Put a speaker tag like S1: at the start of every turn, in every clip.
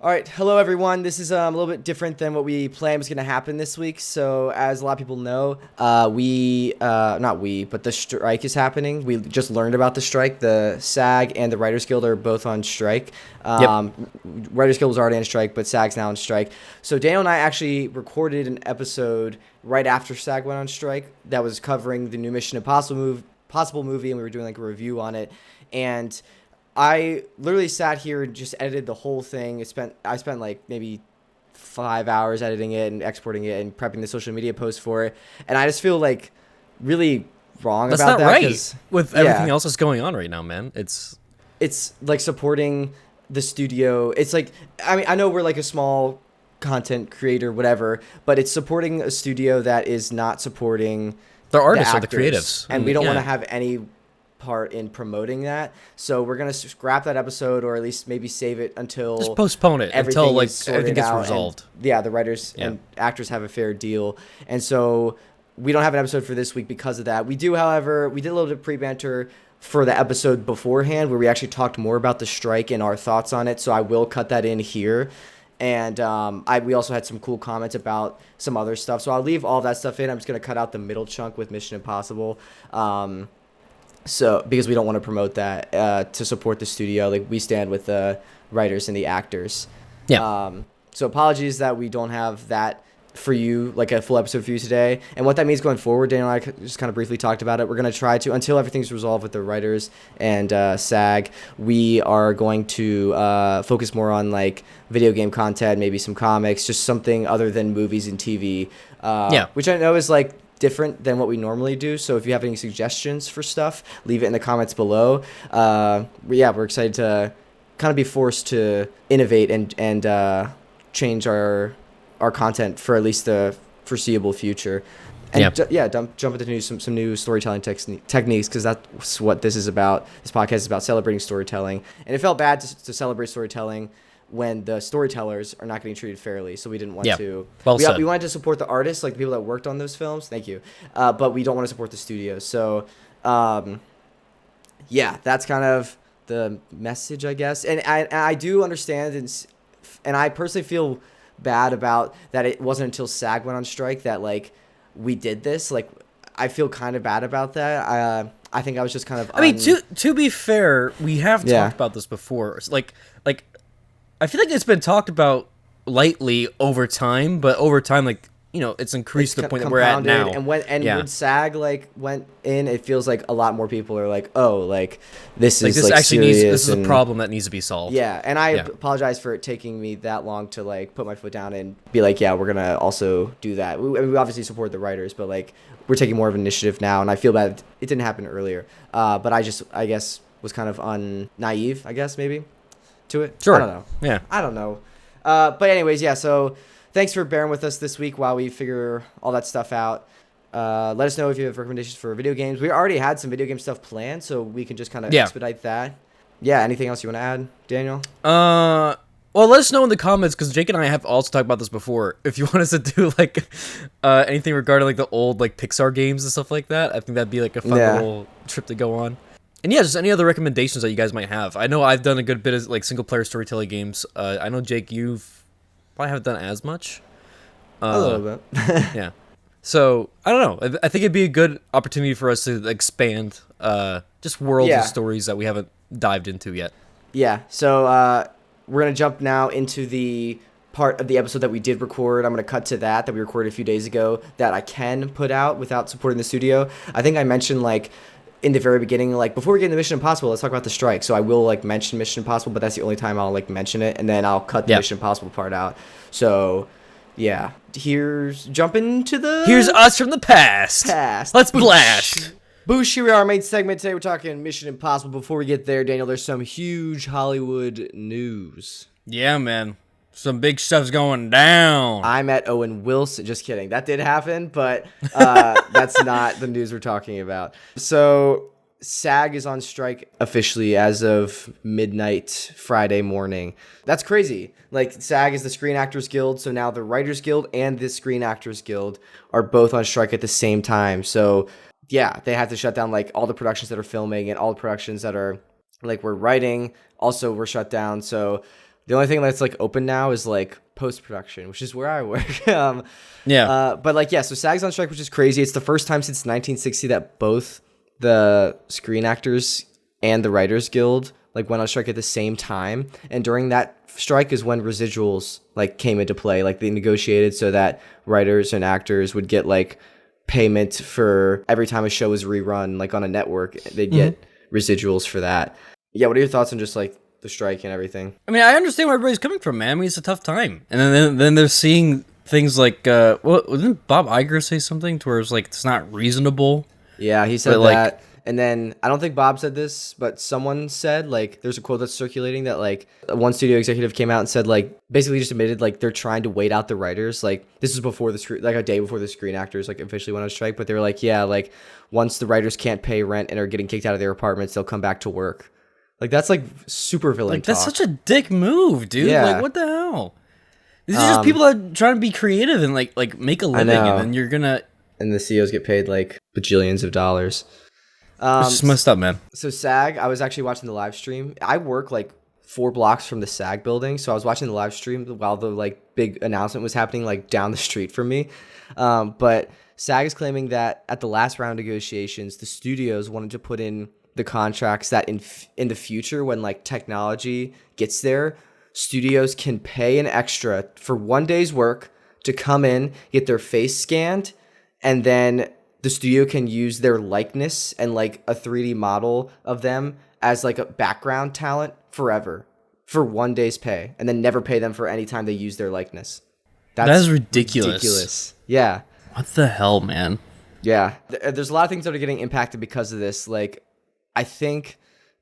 S1: All right, hello everyone. This is a little bit different than what we planned was going to happen this week. So, as a lot of people know, but the strike is happening. We just learned about the strike. The SAG and the Writers Guild are both on strike. Writers Guild was already on strike, but SAG's now on strike. So, Daniel and I actually recorded an episode right after SAG went on strike that was covering the new Mission Impossible movie, and we were doing like a review on it. And I literally sat here and just edited the whole thing. I spent like maybe 5 hours editing it and exporting it and prepping the social media post for it. And I just feel like really wrong
S2: That's
S1: about
S2: not
S1: that.
S2: right with everything else that's going on right now, man.
S1: It's like supporting the studio. It's like, I mean, I know we're like a small content creator, whatever, but it's supporting a studio that is not supporting
S2: the artists
S1: the
S2: or the creatives.
S1: And we don't want to have any part in promoting that, so we're gonna scrap that episode, or at least maybe save it until
S2: just postpone it until like everything gets resolved.
S1: The writers and actors have a fair deal, and so we don't have an episode for this week because of that. We do, however, we did a little bit of pre-banter for the episode beforehand where we actually talked more about the strike and our thoughts on it, so I will cut that in here. And we also had some cool comments about some other stuff, so I'll leave all that stuff in. I'm just gonna cut out the middle chunk with Mission Impossible. So, because we don't want to promote that to support the studio, like we stand with the writers and the actors.
S2: Yeah.
S1: So apologies that we don't have that for you, like a full episode for you today. And what that means going forward, Daniel and I just kind of briefly talked about it. We're going to try to, until everything's resolved with the writers and SAG, we are going to focus more on like video game content, maybe some comics, just something other than movies and TV. Which I know is like different than what we normally do. So if you have any suggestions for stuff, leave it in the comments below. We're excited to kind of be forced to innovate and change our content for at least the foreseeable future. And jump into some new storytelling techniques, because that's what this is about. This podcast is about celebrating storytelling, and it felt bad to celebrate storytelling when the storytellers are not getting treated fairly. So we didn't want to. We wanted to support the artists, like the people that worked on those films. Thank you. But we don't want to support the studios. So, that's kind of the message, I guess. And I do understand, and I personally feel bad about that. It wasn't until SAG went on strike that like we did this. Like, I feel kind of bad about that. I think I was just kind of.
S2: I mean, to be fair, we have talked about this before. Like. I feel like it's been talked about lightly over time, but over time, like, you know, it's increased to the point that we're at now.
S1: And when SAG like went in, it feels like a lot more people are like, oh, like this is like
S2: actually
S1: serious.
S2: This is a problem that needs to be solved.
S1: Yeah, and I apologize for it taking me that long to like put my foot down and be like, yeah, we're gonna also do that. We obviously support the writers, but like we're taking more of an initiative now, and I feel bad it didn't happen earlier. But I guess was kind of naive, I guess maybe. To it.
S2: Sure.
S1: I don't know.
S2: Yeah.
S1: I don't know. But anyways, so thanks for bearing with us this week while we figure all that stuff out. Let us know if you have recommendations for video games. We already had some video game stuff planned, so we can just kind of expedite that. Yeah, anything else you want to add, Daniel?
S2: Well, let us know in the comments, because Jake and I have also talked about this before. If you want us to do like anything regarding like the old like Pixar games and stuff like that, I think that'd be like a fun little trip to go on. And yeah, just any other recommendations that you guys might have. I know I've done a good bit of like single-player storytelling games. I know, Jake, you've probably haven't done as much.
S1: A little bit.
S2: Yeah. So, I don't know. I think it'd be a good opportunity for us to expand just worlds and stories that we haven't dived into yet.
S1: Yeah, so we're going to jump now into the part of the episode that we did record. I'm going to cut to that we recorded a few days ago that I can put out without supporting the studio. I think I mentioned like in the very beginning, like before we get into Mission Impossible, let's talk about the strike. So I will like mention Mission Impossible, but that's the only time I'll like mention it, and then I'll cut the Mission Impossible part out. So yeah, here's
S2: us from the past. Let's blast.
S1: Boosh, here we are, our main segment today. We're talking Mission Impossible. Before we get there, Daniel, there's some huge Hollywood news.
S2: Yeah, man. Some big stuff's going down.
S1: I met Owen Wilson. Just kidding. That did happen, but that's not the news we're talking about. So SAG is on strike officially as of midnight Friday morning. That's crazy. Like, SAG is the Screen Actors Guild, so now the Writers Guild and the Screen Actors Guild are both on strike at the same time. So yeah, they have to shut down like all the productions that are filming, and all the productions that are like we're writing also were shut down. So The only thing that's like open now is like post-production, which is where I work. But like, yeah, so SAG's on strike, which is crazy. It's the first time since 1960 that both the Screen Actors and the Writers Guild like went on strike at the same time. And during that strike is when residuals like came into play. Like they negotiated so that writers and actors would get like payment for every time a show was rerun, like on a network, they'd get residuals for that. Yeah, what are your thoughts on just like the strike and everything?
S2: I mean, I understand where everybody's coming from, man. I mean, it's a tough time. And then they're seeing things like, didn't Bob Iger say something to where it's like, it's not reasonable?
S1: Yeah, he said that. And then, I don't think Bob said this, but someone said, like, there's a quote that's circulating that, like, one studio executive came out and said, like, basically just admitted, like, they're trying to wait out the writers. Like, this is before like, a day before the Screen Actors, like, officially went on strike. But they were like, yeah, like, once the writers can't pay rent and are getting kicked out of their apartments, they'll come back to work. Like, that's, like, super villain talk.
S2: That's such a dick move, dude. Yeah. Like, what the hell? These are just people that are trying to be creative and, like make a living, and then you're gonna...
S1: And the CEOs get paid, like, bajillions of dollars.
S2: It's just messed up, man.
S1: So SAG, I was actually watching the live stream. I work like 4 blocks from the SAG building, so I was watching the live stream while the like big announcement was happening like down the street from me. But SAG is claiming that at the last round of negotiations, the studios wanted to put in the contracts that in the future, when like technology gets there, studios can pay an extra for 1 day's work to come in, get their face scanned, and then the studio can use their likeness and like a 3D model of them as like a background talent forever for 1 day's pay, and then never pay them for any time they use their likeness.
S2: That is ridiculous.
S1: Yeah.
S2: What the hell, man?
S1: Yeah. There's a lot of things that are getting impacted because of this. Like, I think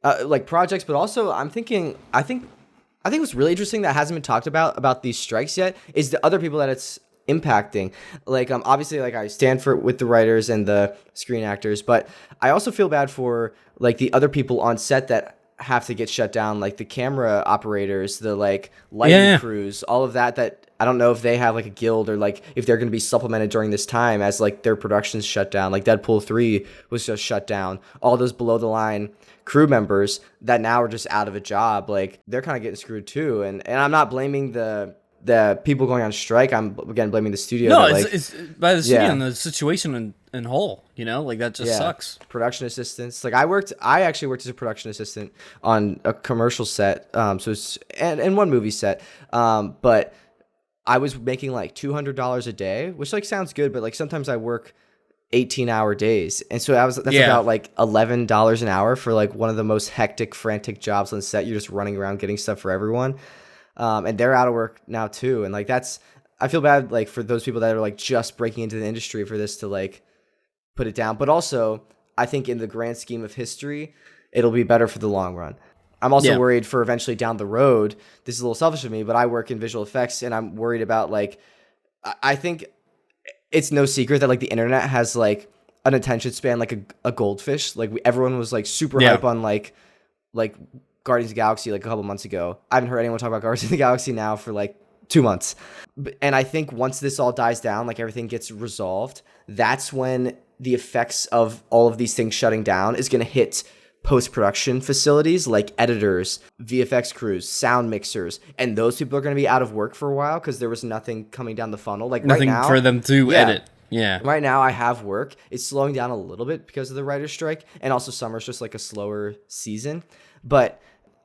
S1: like projects, but also I think what's really interesting that hasn't been talked about these strikes yet is the other people that it's impacting. Like, obviously, like I stand with the writers and the Screen Actors, but I also feel bad for like the other people on set that have to get shut down, like the camera operators, the like lighting crews, all of that I don't know if they have like a guild or like if they're going to be supplemented during this time as like their productions shut down. Like Deadpool 3 was just shut down. All those below the line crew members that now are just out of a job, like they're kind of getting screwed too. And I'm not blaming the people going on strike. I'm again blaming the studio.
S2: No, it's by the studio and the situation in whole. You know, like that just sucks.
S1: Production assistants. Like I actually worked as a production assistant on a commercial set. So it's and one movie set. But I was making like $200 a day, which like sounds good, but like sometimes I work 18-hour days, and so that's about like $11 an hour for like one of the most hectic, frantic jobs on set. You're just running around getting stuff for everyone. And they're out of work now too. And like, I feel bad like for those people that are like just breaking into the industry for this to like put it down. But also I think in the grand scheme of history, it'll be better for the long run. I'm also worried for eventually down the road. This is a little selfish of me, but I work in visual effects, and I'm worried about like, I think it's no secret that like the internet has like an attention span like a goldfish. Like everyone was like super hype on like Guardians of the Galaxy like a couple months ago. I haven't heard anyone talk about Guardians of the Galaxy now for like 2 months. And I think once this all dies down, like everything gets resolved, that's when the effects of all of these things shutting down is going to hit post-production facilities like editors, VFX crews, sound mixers, and those people are going to be out of work for a while because there was nothing coming down the funnel. Like
S2: nothing
S1: right now,
S2: for them to edit. Yeah.
S1: Right now I have work. It's slowing down a little bit because of the writer's strike, and also summer's just like a slower season. But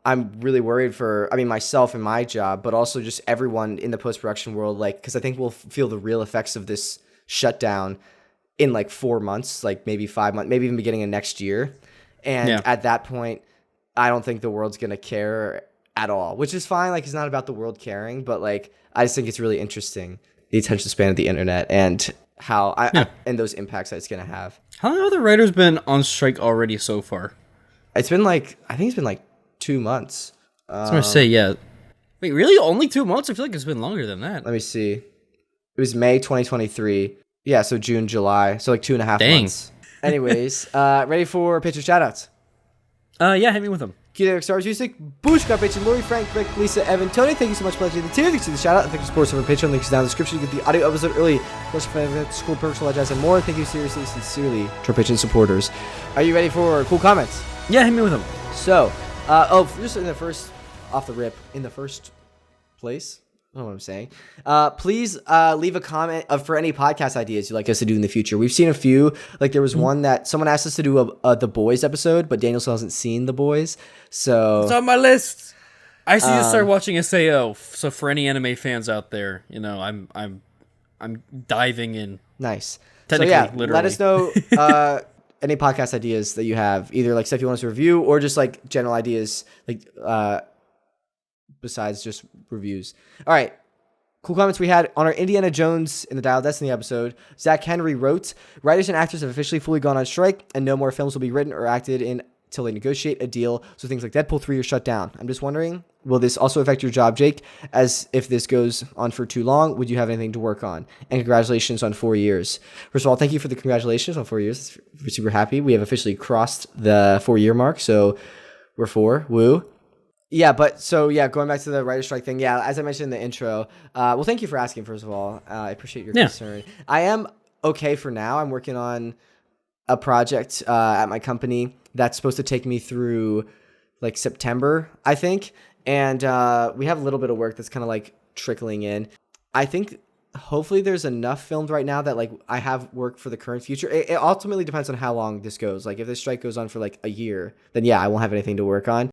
S1: I'm really worried for, myself and my job, but also just everyone in the post-production world, like, because I think we'll feel the real effects of this shutdown in like 4 months, like maybe 5 months, maybe even beginning of next year. And at that point, I don't think the world's going to care at all, which is fine. Like, it's not about the world caring, but like, I just think it's really interesting, the attention span of the internet and how and those impacts that it's going to have.
S2: How long have the writers been on strike already so far?
S1: It's been like, I think it's been like 2 months.
S2: I was going to say, yeah. Wait, really? Only 2 months? I feel like it's been longer than that.
S1: Let me see. It was May 2023. Yeah, so June, July. So like 2.5 months. Anyways, ready for pitcher shoutouts?
S2: Yeah, hit me with them.
S1: Cue Eric Stars Music, Boosh got Patreon, Lori, Frank, Rick, Lisa, Evan, Tony. Thank you so much for watching the tier. Thanks to the shout out. Thank you for supporting Patreon. Links down in the description. You get the audio episode early. Plus, school perks, all that jazz, and more. Thank you seriously, sincerely to our Patreon supporters. Are you ready for cool comments?
S2: Yeah, hit me with them.
S1: So, just in the first, off the rip, in the first place. I don't know what I'm saying. Please leave a comment for any podcast ideas you'd like us to do in the future. We've seen a few. Like there was one that someone asked us to do a The Boys episode, but Daniel still hasn't seen The Boys. So
S2: it's on my list. I actually just started watching SAO. So for any anime fans out there, I'm diving in.
S1: Nice.
S2: Technically,
S1: so yeah,
S2: literally.
S1: let us know any podcast ideas that you have, either like stuff you want us to review or just like general ideas, like besides just reviews. All right. Cool comments we had on our Indiana Jones in the Dial of Destiny episode. Zach Henry wrote, writers and actors have officially fully gone on strike and no more films will be written or acted in until they negotiate a deal. So things like Deadpool 3 are shut down. I'm just wondering, will this also affect your job, Jake? As if this goes on for too long, would you have anything to work on? And congratulations on 4 years. First of all, thank you for the congratulations on 4 years. We're super happy. We have officially crossed the 4-year mark. So we're 4. Woo. Yeah, going back to the writer strike thing. Yeah, as I mentioned in the intro, well, thank you for asking, first of all. I appreciate your concern. I am okay for now. I'm working on a project at my company that's supposed to take me through like September, I think. And we have a little bit of work that's kind of like trickling in. I think hopefully there's enough filmed right now that like I have work for the current future. It ultimately depends on how long this goes. Like if this strike goes on for like a year, then yeah, I won't have anything to work on.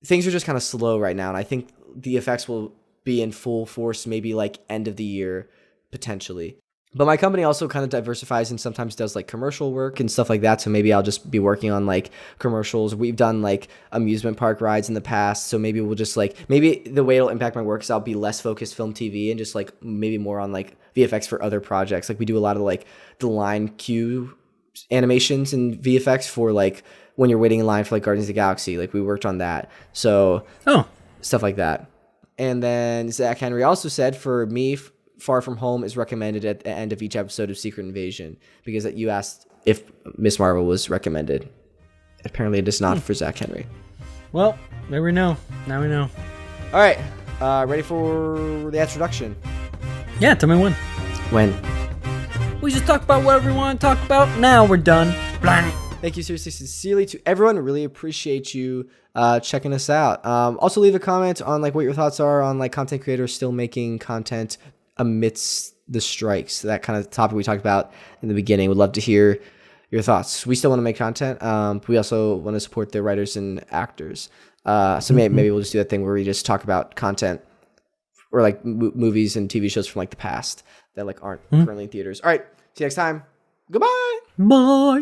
S1: Things are just kind of slow right now, and I think the effects will be in full force maybe like end of the year, potentially. But my company also kind of diversifies and sometimes does like commercial work and stuff like that, so maybe I'll just be working on like commercials. We've done like amusement park rides in the past, so maybe we'll just like, maybe the way it'll impact my work is I'll be less focused film TV and just like maybe more on like VFX for other projects. Like we do a lot of like the line queue animations and VFX for like when you're waiting in line for like Guardians of the Galaxy. Like we worked on that. So stuff like that. And then Zach Henry also said, for me, Far From Home is recommended at the end of each episode of Secret Invasion, because you asked if Miss Marvel was recommended. Apparently it is not for Zach Henry.
S2: Well, there we know. Now we know.
S1: All right. Ready for the introduction?
S2: Yeah, tell me when.
S1: When?
S2: We just talk about whatever we want to talk about. Now we're done. Blank.
S1: Thank you seriously, sincerely to everyone. Really appreciate you checking us out. Also leave a comment on like what your thoughts are on like content creators still making content amidst the strikes. That kind of topic we talked about in the beginning. Would love to hear your thoughts. We still want to make content. But we also want to support the writers and actors. So maybe we'll just do that thing where we just talk about content or like movies and TV shows from like the past that like aren't currently in theaters. All right. See you next time. Goodbye.
S2: Bye.